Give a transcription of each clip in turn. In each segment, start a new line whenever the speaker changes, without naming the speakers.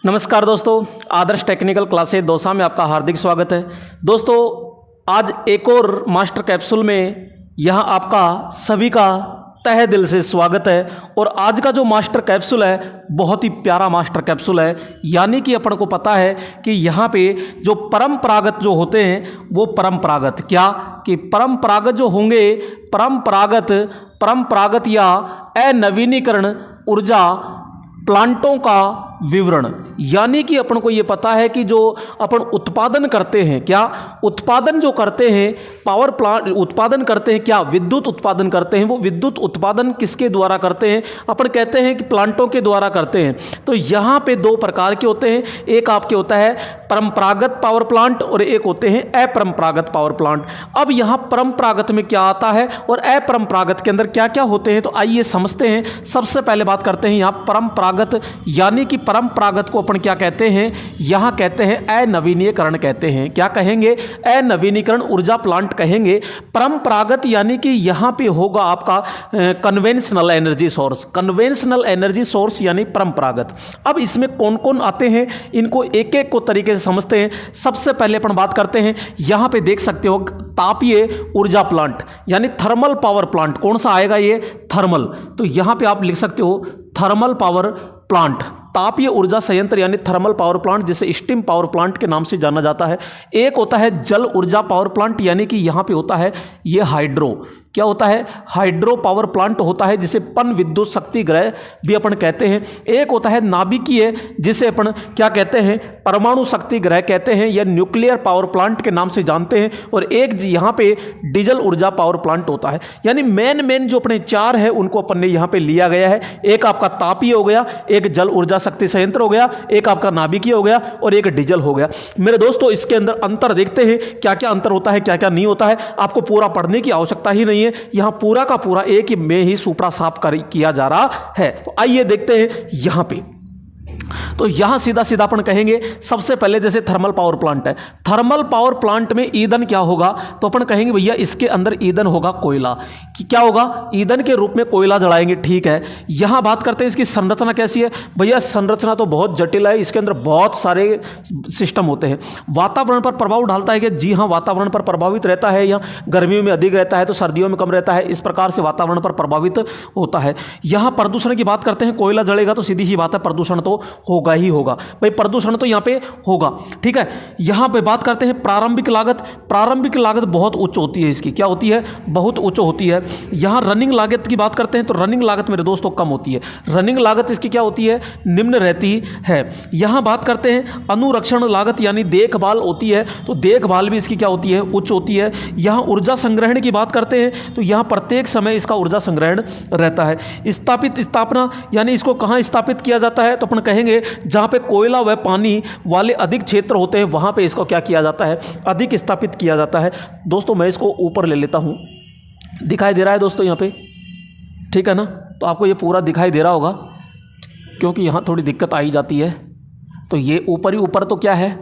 नमस्कार दोस्तों, आदर्श technical classes Dausa में आपका हार्दिक स्वागत है। दोस्तों आज एक और मास्टर कैप्सूल में यहाँ आपका सभी का तहे दिल से स्वागत है। और आज का जो मास्टर कैप्सूल है बहुत ही प्यारा मास्टर कैप्सूल है। यानी कि अपन को पता है कि यहाँ पे जो परंपरागत जो होते हैं वो परंपरागत क्या कि परंपरागत जो होंगे परंपरागत या अनवीनीकरण ऊर्जा प्लांटों का विवरण। यानी कि अपन को ये पता है कि जो अपन उत्पादन करते हैं, क्या उत्पादन जो करते हैं, पावर प्लांट उत्पादन करते हैं, क्या विद्युत उत्पादन करते हैं, वो विद्युत उत्पादन किसके द्वारा करते हैं? अपन कहते हैं कि प्लांटों के द्वारा करते हैं। तो यहाँ पे दो प्रकार के होते हैं, एक आपके होता है परंपरागत पावर प्लांट और एक होते हैं अपरंपरागत पावर प्लांट। अब यहाँ परंपरागत में क्या आता है और अपरंपरागत के अंदर क्या क्या होते हैं, तो आइए समझते हैं। सबसे पहले बात करते हैं यहाँ परंपरागत, यानी कि परंपरागत को अपन क्या कहते हैं? यहाँ कहते हैं अनवीनीकरण कहते हैं। क्या कहेंगे? अनवीनीकरण ऊर्जा प्लांट कहेंगे। परंपरागत यानी कि यहाँ पे होगा आपका conventional energy source, conventional energy source यानी परंपरागत। अब इसमें कौन कौन आते हैं, इनको एक एक को तरीके से समझते हैं। सबसे पहले अपन बात करते हैं, यहाँ पे देख सकते हो तापीय ऊर्जा प्लांट यानी थर्मल पावर प्लांट। कौन सा आएगा? ये थर्मल। तो यहाँ पे आप लिख सकते हो थर्मल पावर प्लांट, तापीय ऊर्जा संयंत्र यानी थर्मल पावर प्लांट, जिसे स्टीम पावर प्लांट के नाम से जाना जाता है। एक होता है जल ऊर्जा पावर प्लांट, यानी कि यहाँ पे होता है ये हाइड्रो। क्या होता है? हाइड्रो पावर प्लांट होता है, जिसे पन विद्युत शक्ति ग्रह भी अपन कहते हैं। एक होता है नाभिकीय, जिसे अपन क्या कहते हैं? परमाणु शक्ति ग्रह कहते हैं, या न्यूक्लियर पावर प्लांट के नाम से जानते हैं। और एक यहाँ पे डीजल ऊर्जा पावर प्लांट होता है। यानी मेन जो अपने चार है उनको अपन ने यहाँ पे लिया गया है। एक आपका तापीय हो गया, एक जल ऊर्जा शक्ति संयंत्र हो गया, एक आपका नाभिकीय हो गया और एक डीजल हो गया। मेरे दोस्तों इसके अंदर अंतर देखते हैं, क्या क्या अंतर होता है, क्या क्या नहीं होता है। आपको पूरा पढ़ने की आवश्यकता ही नहीं है, यहां पूरा का पूरा एक ही में ही सुपड़ा साफ किया जा रहा है। तो आइए देखते हैं यहां पे। तो यहां सीधा सीधा अपन कहेंगे, सबसे पहले जैसे थर्मल पावर प्लांट है, थर्मल पावर प्लांट में ईंधन क्या होगा? तो अपन कहेंगे भैया इसके अंदर ईंधन होगा कोयला। कि क्या होगा? ईंधन के रूप में कोयला जलाएंगे। ठीक है, यहां बात करते हैं इसकी संरचना कैसी है। भैया संरचना तो बहुत जटिल है, इसके अंदर बहुत सारे सिस्टम होते हैं। वातावरण पर प्रभाव डालता है कि जी हाँ, वातावरण पर प्रभावित रहता है, या गर्मियों में अधिक रहता है तो सर्दियों में कम रहता है, इस प्रकार से वातावरण पर प्रभावित होता है। यहां प्रदूषण की बात करते हैं, कोयला जलेगा तो सीधी ही बात है प्रदूषण तो होगा ही होगा भाई, प्रदूषण तो यहां पे होगा। ठीक है, यहां पे बात करते हैं प्रारंभिक लागत। प्रारंभिक लागत बहुत उच्च होती है इसकी, क्या होती है? बहुत उच्च होती है। यहां रनिंग लागत की बात करते हैं तो रनिंग लागत मेरे दोस्तों कम होती है। रनिंग लागत इसकी क्या होती है? निम्न रहती है। यहां बात करते हैं अनुरक्षण लागत यानी देखभाल होती है, तो देखभाल भी इसकी क्या होती है? उच्च होती है। यहां ऊर्जा संग्रहण की बात करते हैं तो यहां प्रत्येक समय इसका ऊर्जा संग्रहण रहता है। स्थापना यानी इसको कहां स्थापित किया जाता है? तो अपन कहेंगे जहां पे कोयला व पानी वाले अधिक क्षेत्र होते हैं वहां पे इसको क्या किया जाता है? अधिक स्थापित किया जाता है। दोस्तों मैं इसको ऊपर ले लेता हूं, दिखाई दे रहा है दोस्तों यहाँ पे? ठीक है ना? तो आपको ये पूरा दिखाई दे रहा होगा, क्योंकि यहाँ थोड़ी दिक्कत आई जाती है। तो ये ऊपर ही ऊपर तो क्या है?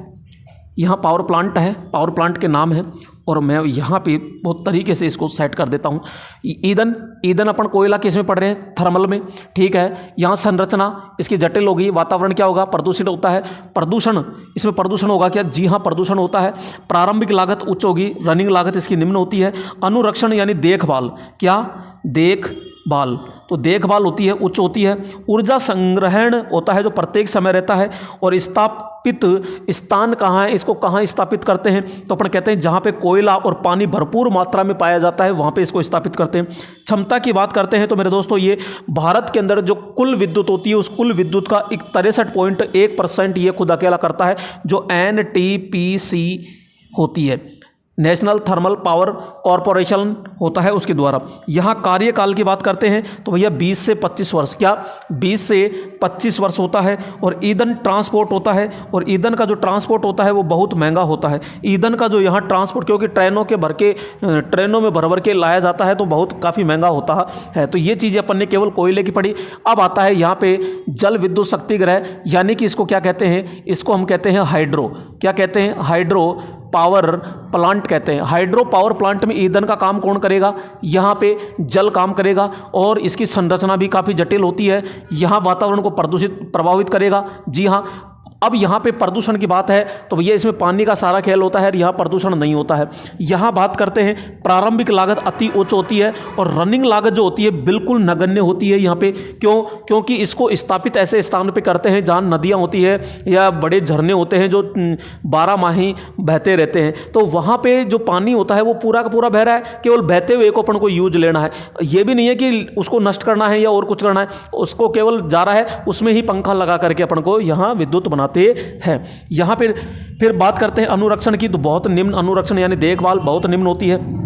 यहाँ पावर प्लांट है, पावर प्लांट के नाम है, और मैं यहाँ पे बहुत तरीके से इसको सेट कर देता हूँ। ईंधन अपन कोयला किस में पढ़ रहे हैं? थर्मल में। ठीक है, यहाँ संरचना इसकी जटिल होगी। वातावरण क्या होगा? प्रदूषित होता है। प्रदूषण, इसमें प्रदूषण होगा क्या? जी हाँ, प्रदूषण होता है। प्रारंभिक लागत उच्च होगी, रनिंग लागत इसकी निम्न होती है। अनुरक्षण यानी देखभाल, क्या? देखभाल, तो देखभाल होती है, उच्च होती है। ऊर्जा संग्रहण होता है जो प्रत्येक समय रहता है। और स्थापित स्थान कहाँ है? इसको कहाँ स्थापित करते हैं? तो अपन कहते हैं जहाँ पे कोयला और पानी भरपूर मात्रा में पाया जाता है वहाँ पे इसको स्थापित करते हैं। क्षमता की बात करते हैं तो मेरे दोस्तों ये भारत के अंदर जो कुल विद्युत होती है उस कुल विद्युत का 63.1% ये खुद अकेला करता है, जो NTPC होती है, नेशनल थर्मल पावर कॉरपोरेशन होता है, उसके द्वारा। यहाँ कार्यकाल की बात करते हैं तो भैया 20 से 25 वर्ष, क्या 20 से 25 वर्ष होता है। और ईंधन ट्रांसपोर्ट होता है, और ईंधन का जो ट्रांसपोर्ट होता है वो बहुत महंगा होता है। ईंधन का जो यहाँ ट्रांसपोर्ट, क्योंकि ट्रेनों में भर के लाया जाता है तो बहुत काफ़ी महंगा होता है। तो ये चीज़ें अपन ने केवल कोयले की पढ़ी। अब आता है यहाँ पे जल विद्युत शक्ति ग्रह, यानी कि इसको क्या कहते हैं? इसको हम कहते हैं हाइड्रो। क्या कहते हैं? हाइड्रो पावर प्लांट कहते हैं। हाइड्रो पावर प्लांट में ईंधन का काम कौन करेगा? यहाँ पे जल काम करेगा, और इसकी संरचना भी काफ़ी जटिल होती है। यहाँ वातावरण को प्रभावित करेगा। जी हाँ, अब यहाँ पे प्रदूषण की बात है तो भैया इसमें पानी का सारा खेल होता है, यहाँ प्रदूषण नहीं होता है। यहाँ बात करते हैं प्रारंभिक लागत अति उच्च होती है और रनिंग लागत जो होती है बिल्कुल नगण्य होती है यहाँ पे। क्यों? क्योंकि इसको स्थापित ऐसे स्थान पे करते हैं जहाँ नदियाँ होती है या बड़े झरने होते हैं जो 12 माह ही बहते रहते हैं, तो वहाँ पे जो पानी होता है वो पूरा का पूरा बह रहा है, केवल बहते हुए को अपन को यूज लेना है। ये भी नहीं है कि उसको नष्ट करना है या और कुछ करना है, उसको केवल जा रहा है उसमें ही पंखा लगा करके अपन को यहाँ विद्युत बनाते हैं। यहाँ फिर बात करते हैं अनुरक्षण की, तो बहुत निम्न अनुरक्षण यानी देखभाल बहुत निम्न होती है।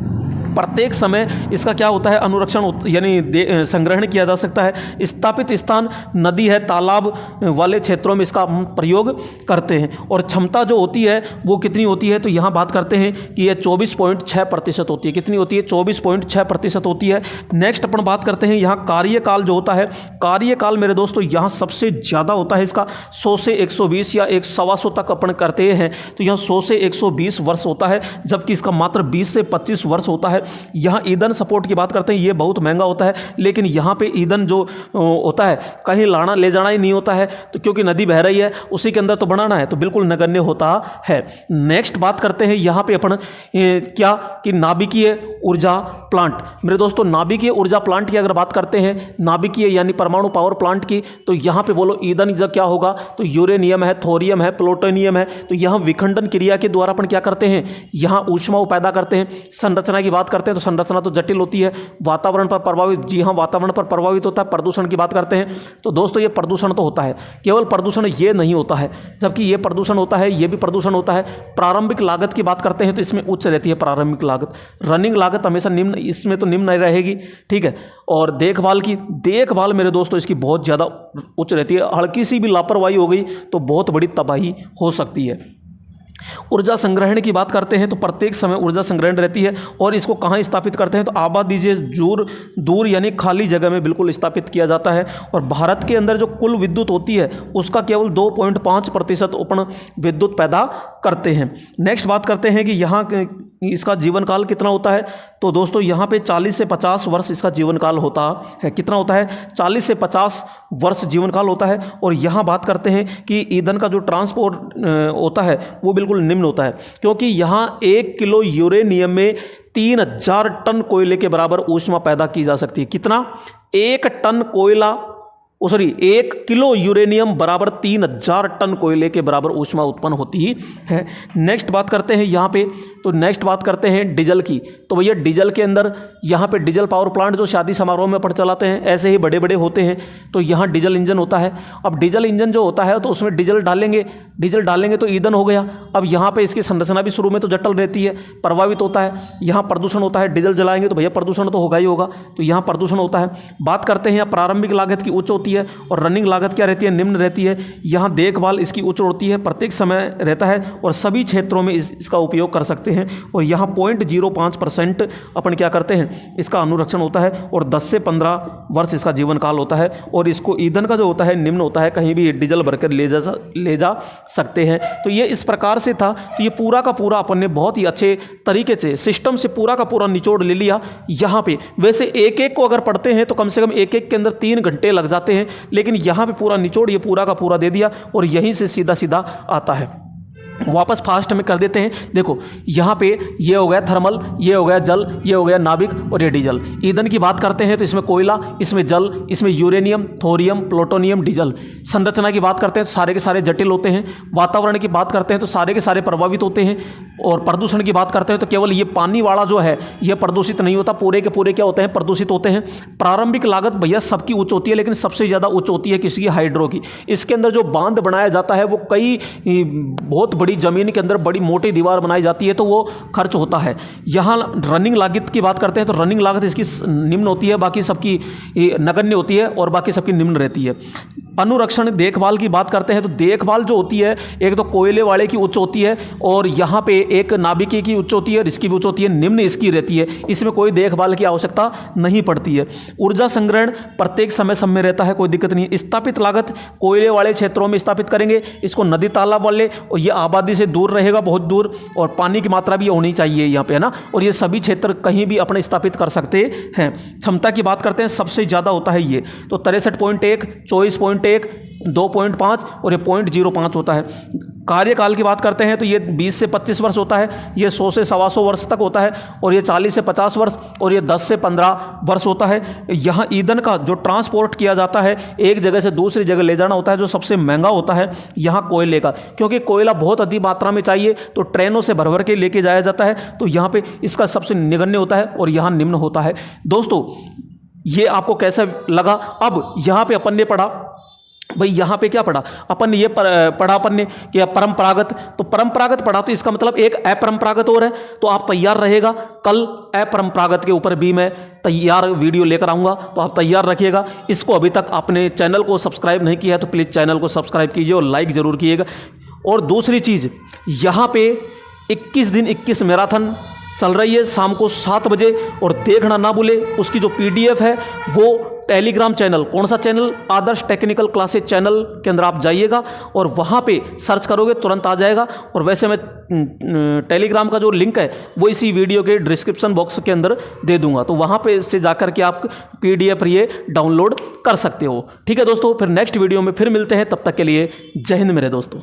प्रत्येक समय इसका क्या होता है अनुरक्षण यानी संग्रहण किया जा सकता है। स्थापित स्थान नदी है, तालाब वाले क्षेत्रों में इसका हम प्रयोग करते हैं। और क्षमता जो होती है वो कितनी होती है, तो यहाँ बात करते हैं कि यह 24.6% होती है। कितनी होती है? 24.6% होती है। नेक्स्ट अपन बात करते हैं यहाँ कार्यकाल जो होता है, कार्यकाल मेरे दोस्तों यहाँ सबसे ज़्यादा होता है इसका 100 से 120 या 125 तक अपन करते हैं, तो यहाँ 100 से 120 वर्ष होता है, जबकि इसका मात्र 20 से 25 वर्ष होता है। यहाँ ईंधन सपोर्ट की बात करते हैं, ये बहुत महंगा होता है, लेकिन यहाँ पे ईंधन जो होता है कहीं लाना ले जाना ही नहीं होता है, तो क्योंकि नदी बह रही है उसी के अंदर तो बनाना है, तो बिल्कुल नगण्य होता है। नेक्स्ट बात करते हैं यहाँ पे अपन क्या कि नाभिकीय ऊर्जा प्लांट। मेरे दोस्तों नाभिकीय ऊर्जा प्लांट की अगर बात करते हैं, नाभिकीय यानी परमाणु पावर प्लांट की, तो यहाँ पे बोलो ईंधन जब क्या होगा, तो यूरेनियम है, थोरियम है, प्लूटोनियम है, तो यहाँ विखंडन क्रिया के द्वारा अपन क्या करते हैं, यहाँ ऊष्मा पैदा करते हैं। संरचना की बात करते हैं तो संरचना तो जटिल होती है। वातावरण पर प्रभावित, जी हाँ वातावरण पर प्रभावित होता है। प्रदूषण की बात करते हैं तो दोस्तों ये प्रदूषण तो होता है, केवल प्रदूषण ये नहीं होता है, जबकि ये प्रदूषण होता है, ये भी प्रदूषण होता है। प्रारंभिक लागत की बात करते हैं तो इसमें उच्च रहती है प्रारंभिक लागत, रनिंग लागत हमेशा निम्न, इसमें तो निम्न नहीं रहेगी, ठीक है। और देखभाल मेरे दोस्तों इसकी बहुत ज़्यादा उच्च रहती है, हल्की सी भी लापरवाही हो गई तो बहुत बड़ी तबाही हो सकती है। ऊर्जा संग्रहण की बात करते हैं तो प्रत्येक समय ऊर्जा संग्रहण रहती है, और इसको कहाँ स्थापित करते हैं, तो आबादी से दूर यानी खाली जगह में बिल्कुल स्थापित किया जाता है। और भारत के अंदर जो कुल विद्युत होती है उसका केवल 2.5% अपन विद्युत पैदा करते हैं। नेक्स्ट बात करते हैं कि यहाँ इसका जीवन काल कितना होता है, तो दोस्तों यहाँ पे 40 से 50 वर्ष इसका जीवन काल होता है। कितना होता है? 40 से 50 वर्ष जीवन काल होता है। और यहाँ बात करते हैं कि ईंधन का जो ट्रांसपोर्ट होता है वो बिल्कुल निम्न होता है, क्योंकि यहाँ 1 किलो यूरेनियम में 3000 टन कोयले के बराबर ऊष्मा पैदा की जा सकती है। कितना? 1 टन कोयला, 1 किलो यूरेनियम बराबर 3000 टन कोयले के बराबर ऊष्मा उत्पन्न होती है। नेक्स्ट बात करते हैं यहाँ पे, तो नेक्स्ट बात करते हैं डीजल की। तो भैया डीजल के अंदर यहाँ पे डीजल पावर प्लांट जो शादी समारोह में अपन चलाते हैं ऐसे ही बड़े बड़े होते हैं, तो यहाँ डीजल इंजन होता है। अब डीजल इंजन जो होता है तो उसमें डीजल डालेंगे तो ईंधन हो गया। अब यहाँ पे इसकी संरचना भी शुरू में तो जटिल रहती है, प्रभावित होता है, यहाँ प्रदूषण होता है। डीजल जलाएंगे तो भैया प्रदूषण तो होगा ही होगा, तो यहाँ प्रदूषण होता है। बात करते हैं यहाँ प्रारंभिक लागत की उच्च होती है और रनिंग लागत क्या रहती है? निम्न रहती है। यहाँ देखभाल इसकी उच्च होती है, प्रत्येक समय रहता है और सभी क्षेत्रों में इसका उपयोग कर सकते हैं। और यहाँ 0.05% अपन क्या करते हैं, इसका अनुरक्षण होता है। और 10 से 15 वर्ष इसका जीवन काल होता है। और इसको ईंधन का जो होता है निम्न होता है, कहीं भी डीजल भरकर ले जा सकते हैं। तो ये इस प्रकार से था। तो ये पूरा का पूरा अपन ने बहुत ही अच्छे तरीके से सिस्टम से पूरा का पूरा निचोड़ ले लिया यहाँ पे। वैसे एक एक को अगर पढ़ते हैं तो कम से कम एक एक के अंदर 3 घंटे लग जाते हैं, लेकिन यहाँ पे पूरा निचोड़ ये पूरा का पूरा दे दिया और यहीं से सीधा सीधा आता है। वापस फास्ट में कर देते हैं। देखो यहाँ पे ये हो गया थर्मल, ये हो गया जल, ये हो गया नाभिक और ये डीजल। ईंधन की बात करते हैं तो इसमें कोयला, इसमें जल, इसमें यूरेनियम, थोरियम, प्लूटोनियम, डीजल। संरचना की बात करते हैं तो सारे के सारे जटिल होते हैं। वातावरण की बात करते हैं तो सारे के सारे प्रभावित होते हैं। और प्रदूषण की बात करते हैं तो केवल ये पानी वाला जो है ये प्रदूषित नहीं होता, पूरे के पूरे क्या होते हैं, प्रदूषित होते हैं। प्रारंभिक लागत भैया सबकी उच्च होती है, लेकिन सबसे ज़्यादा उच्च होती है किसी की, हाइड्रो की। इसके अंदर जो बांध बनाया जाता है वो कई बहुत बड़ी जमीन के अंदर बड़ी मोटी दीवार बनाई जाती है, तो वो खर्च होता है। यहाँ रनिंग लागत की बात करते हैं तो रनिंग लागत इसकी निम्न होती है, बाकी सबकी नगण्य होती है और बाकी सबकी निम्न रहती है। अनुरक्षण देखभाल की बात करते हैं तो देखभाल जो होती है एक तो कोयले वाले की उच्च होती है और यहाँ पे एक नाभिकीय की उच्च होती है, इसकी भी उच्च होती है, निम्न इसकी रहती है। इसमें कोई देखभाल की आवश्यकता नहीं पड़ती है। ऊर्जा संग्रहण प्रत्येक समय में रहता है, कोई दिक्कत नहीं है। स्थापित लागत कोयले वाले क्षेत्रों में स्थापित करेंगे, इसको नदी तालाब वाले, और ये आबादी से दूर रहेगा, बहुत दूर, और पानी की मात्रा भी होनी चाहिए यहाँ पे, है ना। और ये सभी क्षेत्र कहीं भी अपने स्थापित कर सकते हैं। क्षमता की बात करते हैं सबसे ज़्यादा होता है ये, तो 63.1, 24.1, 0.1, 2.5 और ये 0.05 होता है। कार्यकाल की बात करते हैं तो ये 20 से 25 वर्ष होता है, ये 100 से 125 वर्ष तक होता है, और ये 40 से 50 वर्ष, और ये 10 से 15 वर्ष होता है। यहाँ ईंधन का जो ट्रांसपोर्ट किया जाता है, एक जगह से दूसरी जगह ले जाना होता है, जो सबसे महंगा होता है यहाँ कोयले का, क्योंकि कोयला बहुत अधिक मात्रा में चाहिए तो ट्रेनों से भर भर के लेके जाया जाता है, तो यहाँ पे इसका सबसे निगन्य होता है और यहाँ निम्न होता है। दोस्तों ये आपको कैसा लगा? अब यहाँ पे अपन ने पढ़ा, भाई यहाँ पे क्या पढ़ा अपन ने? ये पढ़ा अपन ने कि परंपरागत, तो परंपरागत पढ़ा, तो इसका मतलब एक अपरंपरागत और है, तो आप तैयार रहेगा। कल अपरंपरागत के ऊपर भी मैं तैयार वीडियो लेकर आऊँगा, तो आप तैयार रखिएगा। इसको अभी तक आपने चैनल को सब्सक्राइब नहीं किया है तो प्लीज़ चैनल को सब्सक्राइब कीजिए और लाइक ज़रूर कीजिएगा। और दूसरी चीज़, यहाँ पे 21 दिन 21 मैराथन चल रही है शाम को 7 बजे, और देखना ना भूले। उसकी जो PDF है वो टेलीग्राम चैनल, कौन सा चैनल? आदर्श टेक्निकल क्लासेज चैनल के अंदर आप जाइएगा और वहाँ पे सर्च करोगे तुरंत आ जाएगा। और वैसे मैं टेलीग्राम का जो लिंक है वो इसी वीडियो के डिस्क्रिप्शन बॉक्स के अंदर दे दूंगा, तो वहाँ पे से जाकर के आप PDF ये डाउनलोड कर सकते हो। ठीक है दोस्तों, फिर नेक्स्ट वीडियो में फिर मिलते हैं, तब तक के लिए जय हिंद मेरे दोस्तों।